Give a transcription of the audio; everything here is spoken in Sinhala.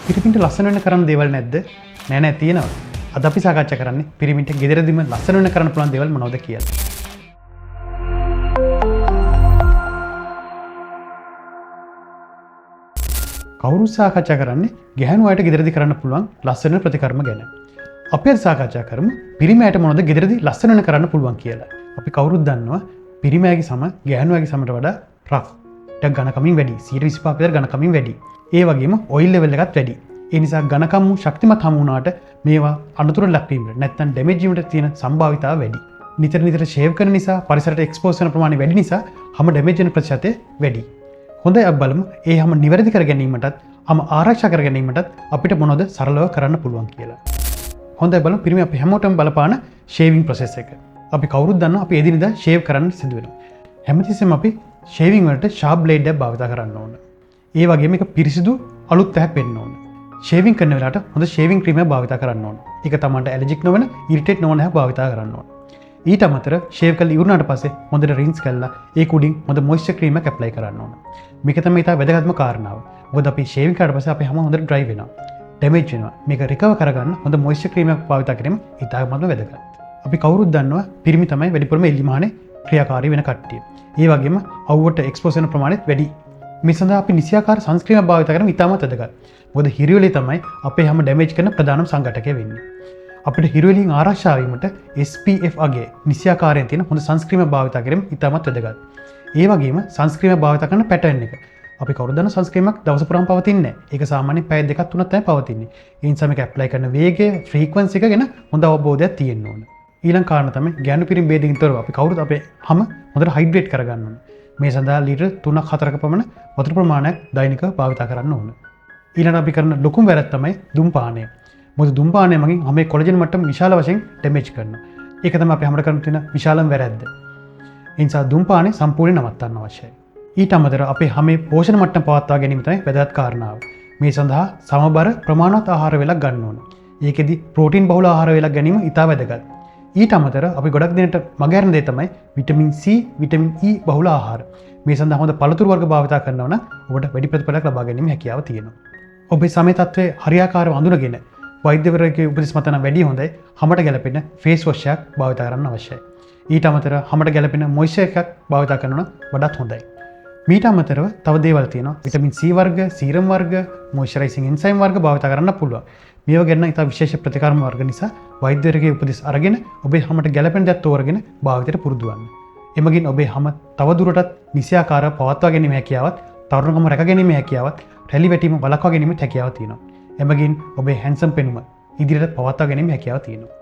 පිරිමින්ට ලස්සන වෙන්න කරන්න දේවල් නැද්ද? නෑ තියෙනවා. අද අපි සාකච්ඡා කරන්නේ පිරිමින්ට ගෙදරදීම ලස්සන වෙන්න කරන්න පුළුවන් දේවල් මොනවද කියලා. කවුරුත් සාකච්ඡා කරන්නේ ගැහැණු අයට ගෙදරදී කරන්න පුළුවන් ලස්සන වෙන ප්‍රතිකර්ම ගැන. අපි අද සාකච්ඡා කරමු පිරිමියට මොනවද ගෙදරදී ලස්සන වෙන්න කරන්න පුළුවන් කියලා. අපි කවුරුත් දන්නවා පිරිමියාගේ සම ගැහැණුවාගේ සමට වඩා රෆ් ටක් ඝනකමින් වැඩි 125 විතර ඝනකමින් වැඩි. ඒ වගේම ඔයිල් ලෙවල් එකත් වැඩි. ඒ නිසා ඝනකම් ශක්තිමත් හමු වුණාට මේවා අනුතුරට ලක් වීමට නැත්නම් ඩැමේජ් වීමට තියෙන සම්භාවිතාව වැඩි. නිතර ෂේව් කරන නිසා පරිසරයට එක්ස්පෝස් වෙන ප්‍රමාණය වැඩි නිසා හැම ඩැමේජ් වෙන ප්‍රතිශතය වැඩි. හොඳයි අපි බලමු ඒ හැම නිවැරදි කර ගැනීමටත් හැම ආරක්ෂා කර ගැනීමටත් අපිට මොනවද සරලව කරන්න පුළුවන් කියලා. හොඳයි බලමු පිරිමි අපි හැමෝටම බලපාන ෂේවිං ප්‍රොසෙස් එක. අපි කවුරුත් දන්නවා අපි එදිනෙදා ෂේව් කරන්න සිදු වෙනවා. හැමතිස්සෙම අපි ෂේවිං වලට ෂාර්ප් බ්ලේඩ් එකක් භාවිත කරන්න ඕන. ඒ වගේම ඒක පිරිසිදු අලුත් ඇහැක් වෙන්න ඕන. ෂේවිං කරන වෙලාවට හොඳ ෂේවිං ක්‍රීම් එකක් භාවිත කරන්න ඕන. ඒක තමන්ට ඇලර්ජික් නොවන, ඉරිටේට් නොවන ඇහැක් භාවිත කරන්න ඕන. ඊට අමතරව ෂේව් කරලා ඉවරනාට පස්සේ හොඳට රින්ස් කරලා ඒක උඩින් හොඳ මොයිස්චර් ක්‍රීම් එකක් ඇප්ලයි කරන්න ඕන. මේක තමයි ඉතා වැදගත්ම කාරණාව. මොකද අපි ෂේවිං කරාට පස්සේ අපේ හැම හොඳට ඩ්‍රයි වෙනවා. ඩැමේජ් වෙනවා. මේක රිකවර් කරගන්න හොඳ මොයිස්චර් ක්‍රීම් එකක් භාවිත කිරීම ඉතාමත්ම වැදගත්. අපි කවුරුත් දන්නවා පිරිමි තමයි වැඩිපුරම එල්ලිමහනේ ක්‍රියාකාරී වෙන කට්ටිය. ඒ වගේම අවුවට එක්ස්පෝස් වෙන ප්‍රමාණයත් වැඩි. මේ සඳහා අපි නිසියාකාර සන්ස්ක්‍රීම් භාවිත කරන ඉතාමත් වැදගත්. මොකද හිරිවැලි තමයි අපේ හැම ඩැමේජ් කරන ප්‍රධානම සංඝටකය වෙන්නේ. අපිට හිරිවැලින් ආරක්ෂා වීමට SPF අගේ නිසියාකාරයෙන් තියෙන හොඳ සන්ස්ක්‍රීම් භාවිත කිරීම ඉතාමත් වැදගත්. ඒ වගේම සන්ස්ක්‍රීම් භාවිත කරන පැටර්න් එක. අපි කවුරුද දන්න සන්ස්ක්‍රීම් එකක් දවස පුරාම පවතින්නේ නැහැ. ඒක සාමාන්‍යයෙන් පැය දෙකක් තුනක් තමයි පවතින්නේ. ඒ නිසා මේක ඇප්ලයි කරන වේගය, ෆ්‍රීකවන්සි එක ගැන හොඳ අවබෝධයක් තියෙන්න ඕන. ඊළඟ කාරණා තමයි ගැණු පිරිම් ભેදකින් තොරව අපි කවුරුත් අපේ හැම හොඳට හයිඩ්‍රේට් කරගන්න ඕන. මේ සඳහා ලීටර් 3-4ක පමණ වතුර ප්‍රමාණයක් දෛනිකව භාවිත කරන්න ඕන. ඊළඟට අපි කරන ලොකුම වැරද්ද තමයි දුම්පානය. මොකද දුම්පානය මගින් හැම කොලජන් මට්ටම විශාල වශයෙන් ඩැමේජ් කරනවා. ඒක තමයි අපි හැමෝට කරන තියෙන විශාලම වැරද්ද. ඒ නිසා දුම්පානය සම්පූර්ණයෙන් නවත්තන්න අවශ්‍යයි. ඊට අමතරව අපේ හැමේ පෝෂණ මට්ටම පවත්වා ගැනීම තමයි වැදගත් කාරණාව. මේ සඳහා සමබර ප්‍රමාණවත් ආහාර වේලක් ගන්න ඕන. ඒකෙදි ප්‍රෝටීන් බහුල ආහාර වේලක් ගැනීම ඉතා වැදගත්. ඊට අමතරව අපි ගොඩක් දිනට මගහැරන දේ තමයි විටමින් C, විටමින් E බහුල ආහාර. මේ සඳහා හොඳ පළතුරු වර්ග භාවිත කරනවා නම් ඔබට වැඩි ප්‍රතිඵලයක් ලබා ගැනීම හැකියාව තියෙනවා. ඔබේ සමේ තත්ත්වයේ හරියාකාරව අඳුනගෙන වෛද්‍යවරයෙකුගේ උපදෙස් මත නම් වැඩි හොඳයි හැමට ගැලපෙන ෆේස් වොෂ් එකක් භාවිත කරන්න අවශ්‍යයි. ඊට අමතරව හැමට ගැලපෙන මොයිස්චර් එකක් භාවිත කරනවා නම් වඩාත් හොඳයි. මීට අමතරව තව දේවල් තියෙනවා. විටමින් C වර්ග, සීරම් වර්ග, මොයිස්චරයිසිං එන්සයිම් වර්ග භාවිත කරන්න පුළුවන්. මේවා ගැන ඉතා විශේෂ ප්‍රතිකර්ම වර්ග නිසා වෛද්‍යවරයෙකුගේ උපදෙස් අරගෙන ඔබේ හැමට ගැලපෙන දේ තෝරගෙන භාවිතයට පුරුදු වන්න. එමගින් ඔබේ හැම තව දුරටත් නිසියාකාරව පවත්වා ගැනීම හැකියාවත්, තරුණකම රැක ගැනීම හැකියාවත්, රැලි වැටීම වළක්වා ගැනීම හැකියාව තියෙනවා. එමගින් ඔබේ හැන්සම් පෙනුම ඉදිරියට පවත්වා ගැනීම හැකියාව තියෙනවා.